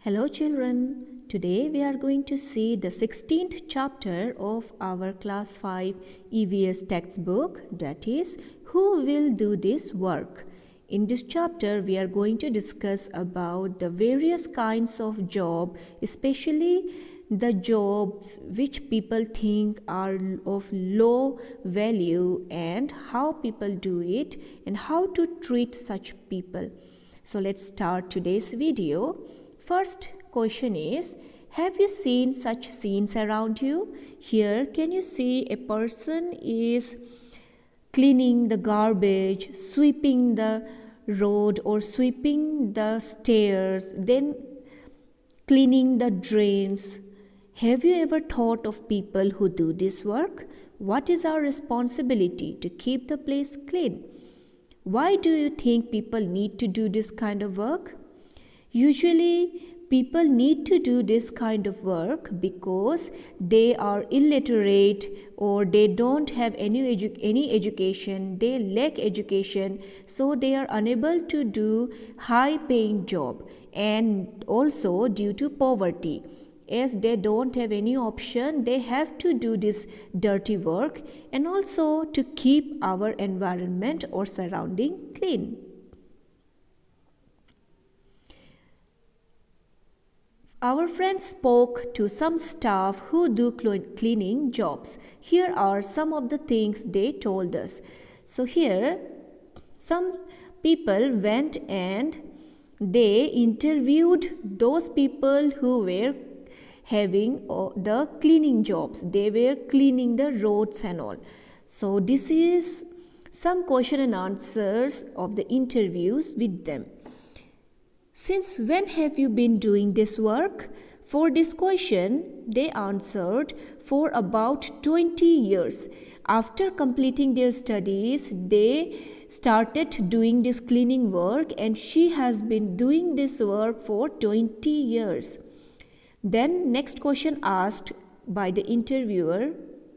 Hello children, today we are going to see the 16th chapter of our class 5 EVS textbook, that is, Who Will Do This Work? In this chapter we are going to discuss about the various kinds of job, especially the jobs which people think are of low value and how people do it and how to treat such people. So let's start today's video. First question is, have you seen such scenes around you? Here, can you see a person is cleaning the garbage, sweeping the road or sweeping the stairs, then cleaning the drains. Have you ever thought of people who do this work? What is our responsibility to keep the place clean? Why do you think people need to do this kind of work? Usually, people need to do this kind of work because they are illiterate or they don't have any education, they lack education, so they are unable to do high paying job, and also due to poverty. As they don't have any option, they have to do this dirty work and also to keep our environment or surrounding clean. Our friend spoke to some staff who do cleaning jobs. Here are some of the things they told us. So here some people went and they interviewed those people who were having the cleaning jobs. They were cleaning the roads and all. So this is some question and answers of the interviews with them. Since when have you been doing this work? For this question, they answered for about 20 years. After completing their studies, they started doing this cleaning work, and she has been doing this work for 20 years. Then next question asked by the interviewer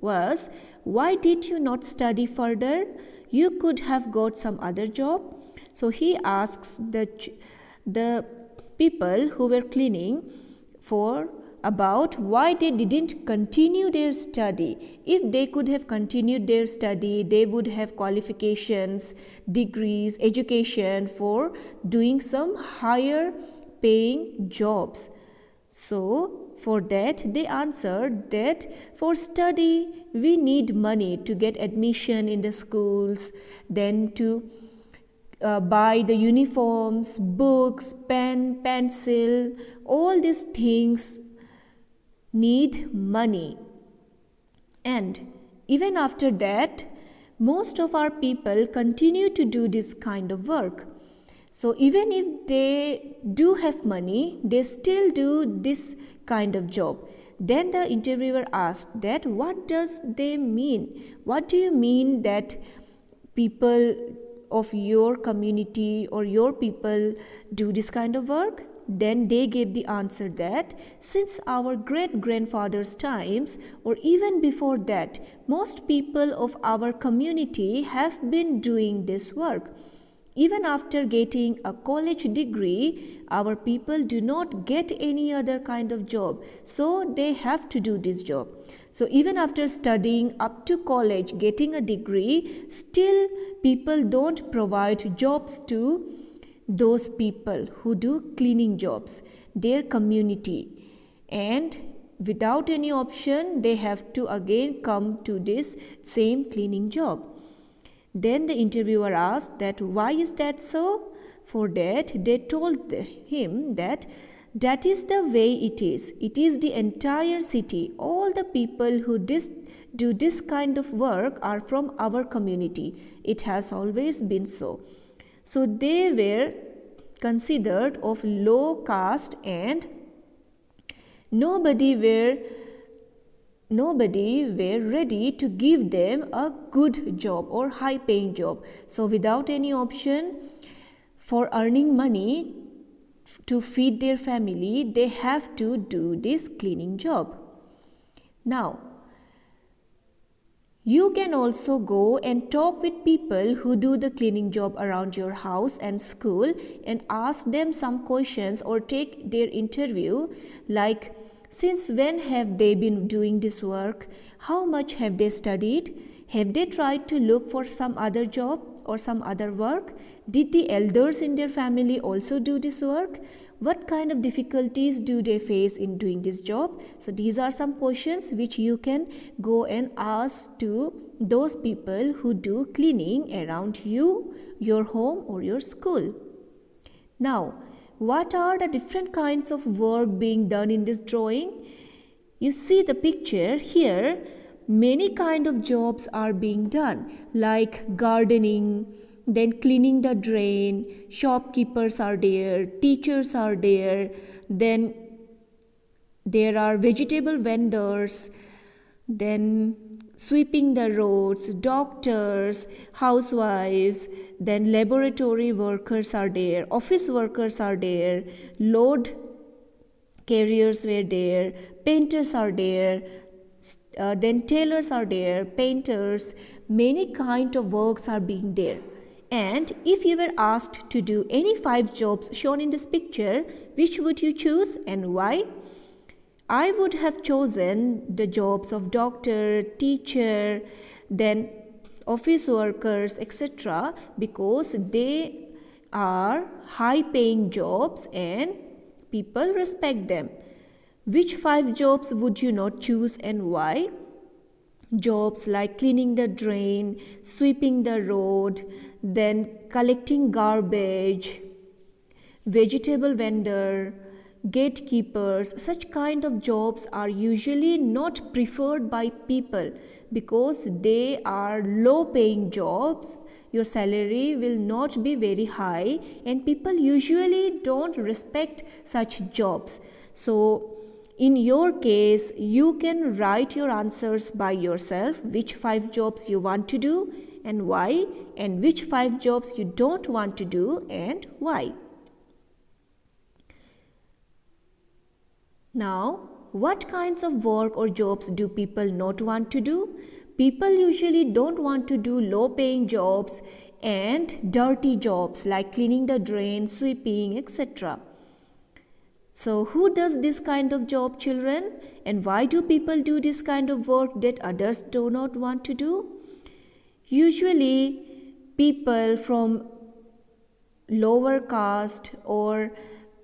was, why did you not study further? You could have got some other job. So he asks the people who were cleaning for about why they didn't continue their study. If they could have continued their study, they would have qualifications, degrees, education for doing some higher paying jobs. So for that they answered that for study we need money to get admission in the schools, then to buy the uniforms, books, pen, pencil, all these things need money. And even after that, most of our people continue to do this kind of work. So even if they do have money, they still do this kind of job. Then the interviewer asked that what does they mean? What do you mean that people of your community or your people do this kind of work? Then they gave the answer that since our great grandfathers' times or even before that, most people of our community have been doing this work. Even after getting a college degree, our people do not get any other kind of job, so they have to do this job. So even after studying up to college, getting a degree, still people don't provide jobs to those people who do cleaning jobs, their community. And without any option, they have to again come to this same cleaning job. Then the interviewer asked that why is that so? For that they told him that that is the way it is. It is the entire city. All the people who do this kind of work are from our community. It has always been so. So they were considered of low caste and nobody were ready to give them a good job or high paying job. So without any option for earning money to feed their family, they have to do this cleaning job. Now, You can also go and talk with people who do the cleaning job around your house and school and ask them some questions or take their interview, like since when have they been doing this work? How much have they studied? Have they tried to look for some other job or some other work? Did the elders in their family also do this work? What kind of difficulties do they face in doing this job? So these are some questions which you can go and ask to those people who do cleaning around you, your home or your school. Now, what are the different kinds of work being done in this drawing? You see the picture here, many kind of jobs are being done, like gardening, then cleaning the drain, shopkeepers are there, teachers are there, then there are vegetable vendors, then sweeping the roads, doctors, housewives, then laboratory workers are there, office workers are there, load carriers were there, painters are there, then tailors are there, painters, many kind of works are being there. And if you were asked to do any 5 jobs shown in this picture, which would you choose and why? I would have chosen the jobs of doctor, teacher, then office workers, etc. because they are high paying jobs and people respect them. Which 5 jobs would you not choose and why? Jobs like cleaning the drain, sweeping the road, then collecting garbage, vegetable vendor, gatekeepers. Such kind of jobs are usually not preferred by people because they are low paying jobs. Your salary will not be very high and people usually don't respect such jobs. So in your case, you can write your answers by yourself, which 5 jobs you want to do and why, and which 5 jobs you don't want to do and why. Now, what kinds of work or jobs do people not want to do? People usually don't want to do low paying jobs and dirty jobs like cleaning the drain, sweeping, etc. So who does this kind of job, children? And why do people do this kind of work that others do not want to do? Usually people from lower caste or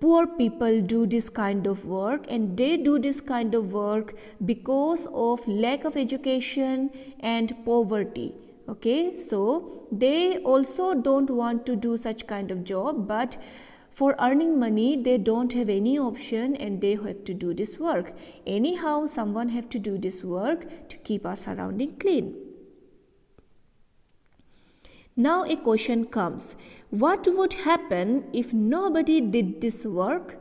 poor people do this kind of work, and they do this kind of work because of lack of education and poverty. Okay, so they also don't want to do such kind of job, but for earning money they don't have any option and they have to do this work. Anyhow, someone have to do this work to keep our surrounding clean. Now a question comes, what would happen if nobody did this work?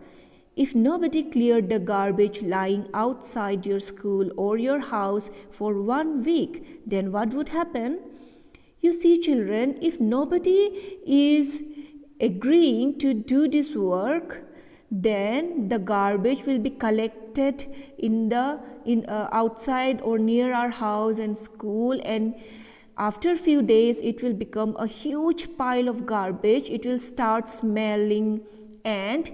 If nobody cleared the garbage lying outside your school or your house for 1 week, then what would happen? You see, children, if nobody is agreeing to do this work, then the garbage will be collected in outside or near our house and school, and after a few days it will become a huge pile of garbage. It will start smelling and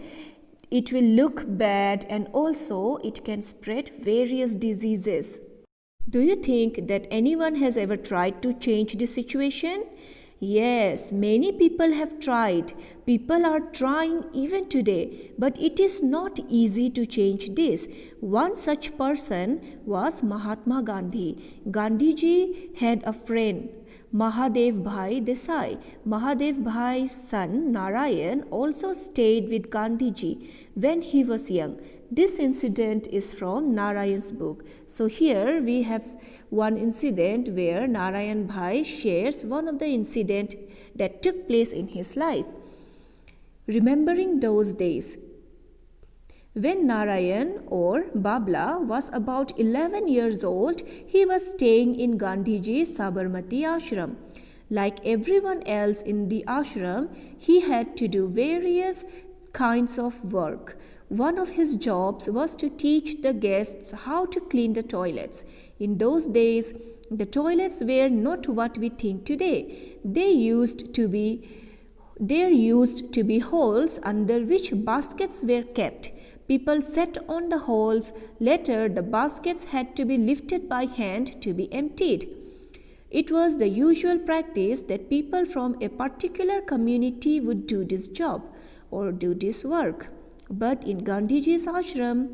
it will look bad, and also it can spread various diseases. Do you think that anyone has ever tried to change this situation? Yes, many people have tried. People are trying even today, but it is not easy to change this. One such person was Mahatma Gandhi. Gandhiji had a friend, Mahadev Bhai Desai. Mahadev Bhai's son Narayan also stayed with Gandhiji when he was young. This incident is from Narayan's book. So here we have one incident where Narayan Bhai shares one of the incident that took place in his life. Remembering those days, when Narayan or Babla was about 11 years old, he was staying in Gandhiji's Sabarmati ashram. Like everyone else in the ashram, he had to do various kinds of work. One of his jobs was to teach the guests how to clean the toilets. In those days, The toilets were not what we think today. There used to be holes under which baskets were kept. People sat on the holes. Later, the baskets had to be lifted by hand to be emptied. It was the usual practice that people from a particular community would do this job or do this work. But in Gandhiji's ashram,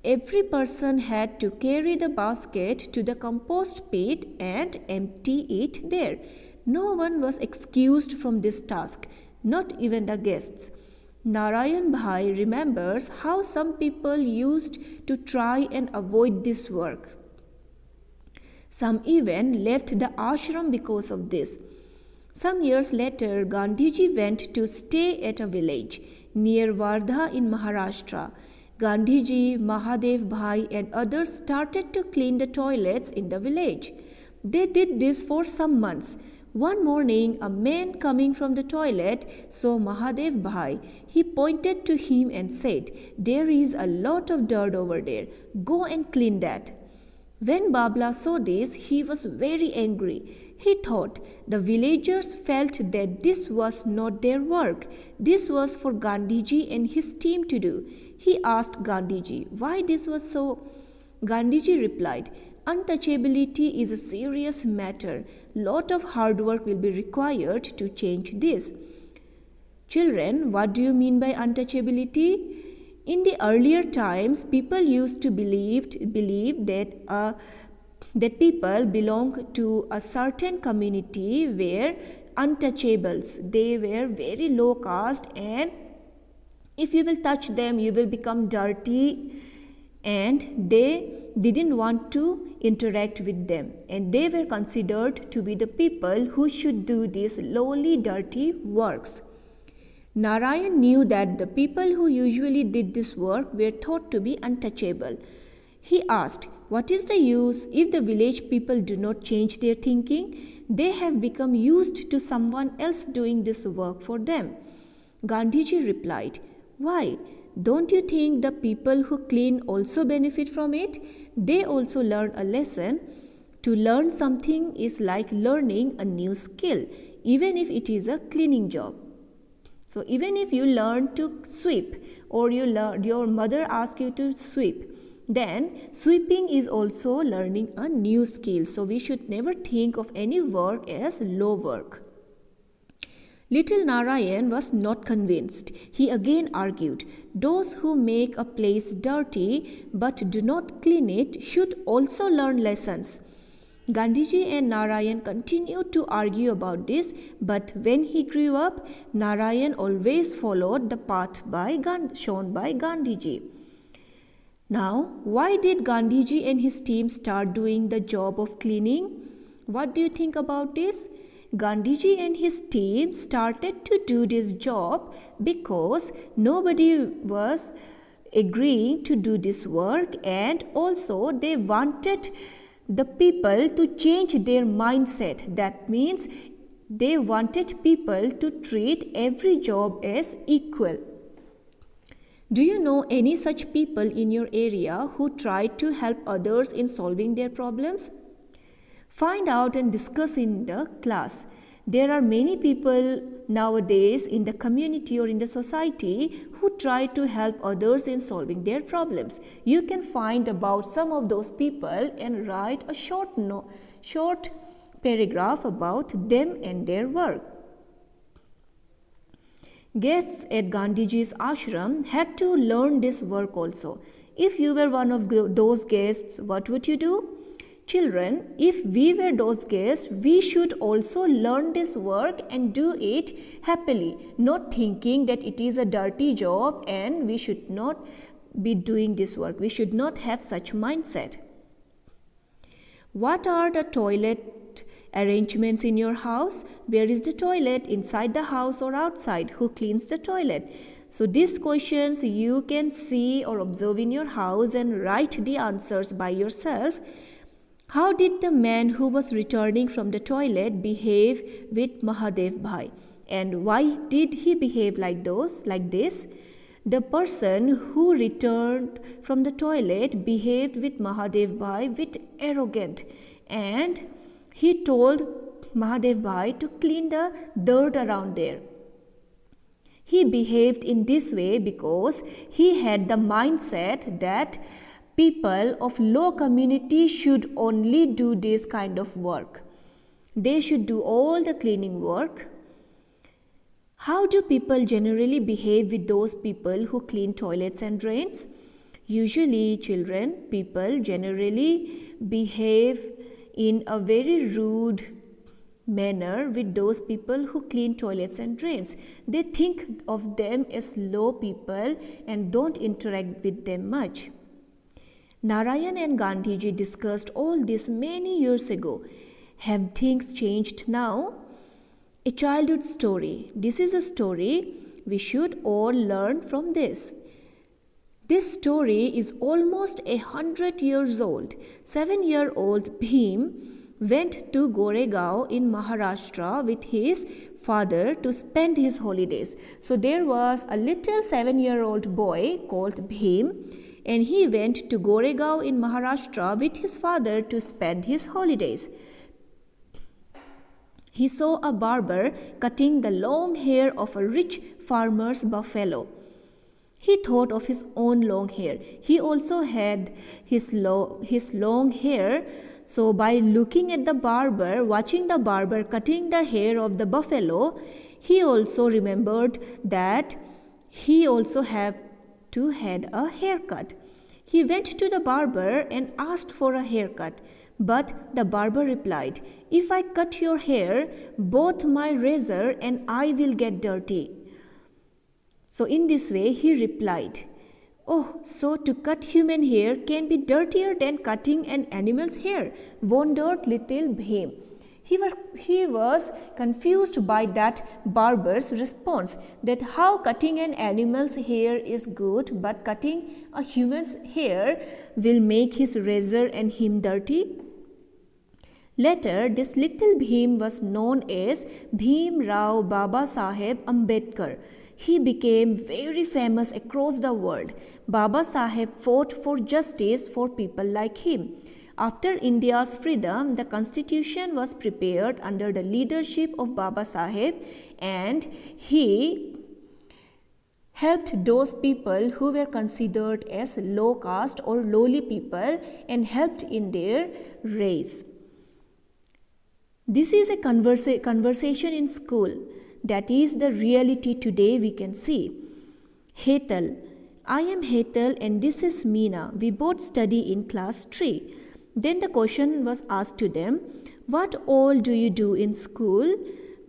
every person had to carry the basket to the compost pit and empty it there. No one was excused from this task, not even the guests. Narayan Bhai remembers how some people used to try and avoid this work. Some even left the ashram because of this. Some years later, Gandhiji went to stay at a village near Wardha in Maharashtra. Gandhiji, Mahadev Bhai, and others started to clean the toilets in the village. They did this for some months. One morning, a man coming from the toilet saw Mahadev Bhai. He pointed to him and said, "There is a lot of dirt over there. Go and clean that." When Babla saw this, he was very angry. He thought the villagers felt that this was not their work. This was for Gandhiji and his team to do. He asked Gandhiji why this was so. Gandhiji replied, "Untouchability is a serious matter. Lot of hard work will be required to change this." Children, what do you mean by untouchability? In the earlier times, people used to believe that people belong to a certain community were untouchables. They were very low caste, and if you will touch them, you will become dirty, and they didn't want to interact with them, and they were considered to be the people who should do these lowly, dirty works. Narayan knew that the people who usually did this work were thought to be untouchable. He asked, "What is the use if the village people do not change their thinking? They have become used to someone else doing this work for them." Gandhiji replied, "Why? Don't you think the people who clean also benefit from it? They also learn a lesson. To learn something is like learning a new skill, even if it is a cleaning job." So even if you learn to sweep, or your mother asks you to sweep, then sweeping is also learning a new skill. So we should never think of any work as low work. Little Narayan was not convinced. He again argued, "Those who make a place dirty but do not clean it should also learn lessons." Gandhiji and Narayan continued to argue about this, but when he grew up, Narayan always followed the path shown by Gandhiji. Now, why did Gandhiji and his team start doing the job of cleaning? What do you think about this? Gandhiji and his team started to do this job because nobody was agreeing to do this work, and also they wanted the people to change their mindset. That means they wanted people to treat every job as equal. Do you know any such people in your area who try to help others in solving their problems? Find out and discuss in the class. There are many people nowadays in the community or in the society who try to help others in solving their problems. You can find about some of those people and write a short paragraph about them and their work. Guests at Gandhiji's ashram had to learn this work also. If you were one of those guests, what would you do? Children, if we were those guests, we should also learn this work and do it happily, not thinking that it is a dirty job and we should not be doing this work. We should not have such mindset. What are the toilet arrangements in your house? Where is the toilet? Inside the house or outside? Who cleans the toilet? So these questions you can see or observe in your house and write the answers by yourself. How did the man who was returning from the toilet behave with Mahadev Bhai? And why did he behave like this? The person who returned from the toilet behaved with Mahadev Bhai with arrogant, and He told Mahadev Bhai to clean the dirt around there. He behaved in this way because he had the mindset that people of low community should only do this kind of work. They should do all the cleaning work. How do people generally behave with those people who clean toilets and drains? Usually, children, people generally behave in a very rude manner with those people who clean toilets and drains. They think of them as low people and don't interact with them much. Narayan and Gandhiji discussed all this many years ago. Have things changed now? A childhood story. This is a story we should all learn from this. This story is almost 100 years old. 7-year-old Bhim went to Goregaon in Maharashtra with his father to spend his holidays. So there was a little 7-year-old boy called Bhim, and he went to Goregaon in Maharashtra with his father to spend his holidays. He saw a barber cutting the long hair of a rich farmer's buffalo. He thought of his own long hair. He also had his long hair. So by looking at the barber, watching the barber cutting the hair of the buffalo, he also remembered that he also had a haircut. He went to the barber and asked for a haircut. But the barber replied, "If I cut your hair, both my razor and I will get dirty." So in this way he replied, "Oh, so to cut human hair can be dirtier than cutting an animal's hair," wondered little Bhim. He was confused by that barber's response, that how cutting an animal's hair is good, but cutting a human's hair will make his razor and him dirty. Later, this little Bhim was known as Bhim Rao Baba Saheb Ambedkar. He became very famous across the world. Baba Saheb fought for justice for people like him. After India's freedom, the constitution was prepared under the leadership of Baba Saheb, and he helped those people who were considered as low caste or lowly people and helped in their race. This is a conversation in school. That is the reality today we can see. Hetal. I am Hetal and this is Meena. We both study in class 3. Then the question was asked to them, "What all do you do in school?"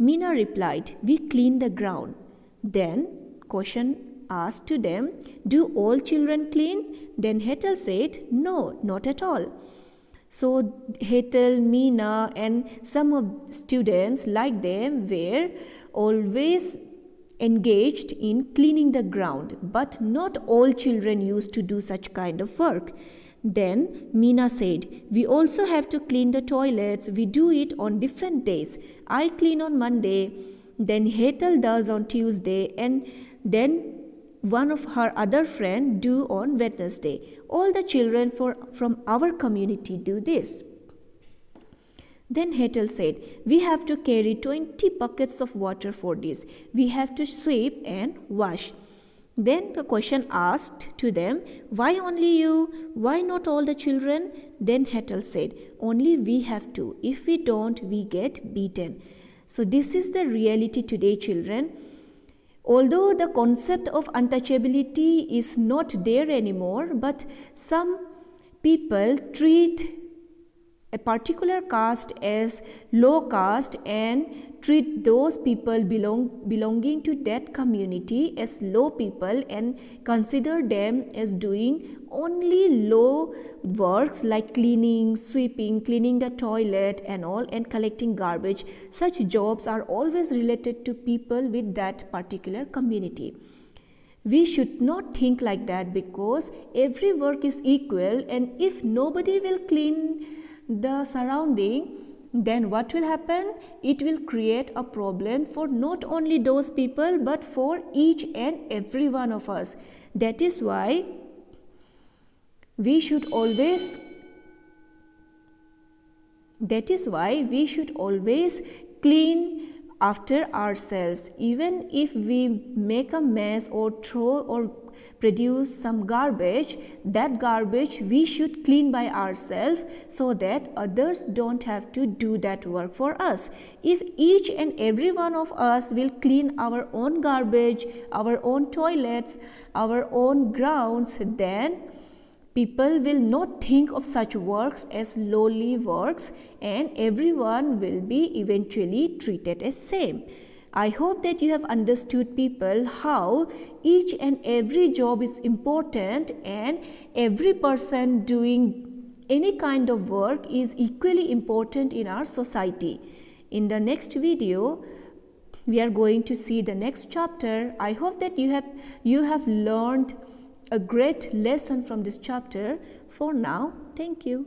Meena replied, "We clean the ground." Then question asked to them, "Do all children clean?" Then Hetal said, "No, not at all." So Hetal, Meena and some of students like them were always engaged in cleaning the ground, but not all children used to do such kind of work. Then Meena said, "We also have to clean the toilets. We do it on different days. I clean on Monday, then Hetal does on Tuesday, and then one of her other friend do on Wednesday. All the children from our community do this." Then Hetal said, "We have to carry 20 buckets of water for this. We have to sweep and wash." Then the question asked to them, "Why only you? Why not all the children?" Then Hetal said, "Only we have to. If we don't, we get beaten." So this is the reality today, children. Although the concept of untouchability is not there anymore, but some people treat a particular caste as low caste and treat those people belonging to that community as low people and consider them as doing only low works like cleaning, sweeping, cleaning the toilet and all, and collecting garbage. Such jobs are always related to people with that particular community. We should not think like that, because every work is equal, and if nobody will clean the surrounding, then what will happen? It will create a problem for not only those people but for each and every one of us. That is why we should always That is why we should always clean after ourselves. Even if we make a mess or throw or produce some garbage, that garbage we should clean by ourselves so that others don't have to do that work for us. If each and every one of us will clean our own garbage, our own toilets, our own grounds, then people will not think of such works as lowly works, and everyone will be eventually treated as same. I hope that you have understood, people, how each and every job is important and every person doing any kind of work is equally important in our society. In the next video, we are going to see the next chapter. I hope that you have learned a great lesson from this chapter. For now, thank you.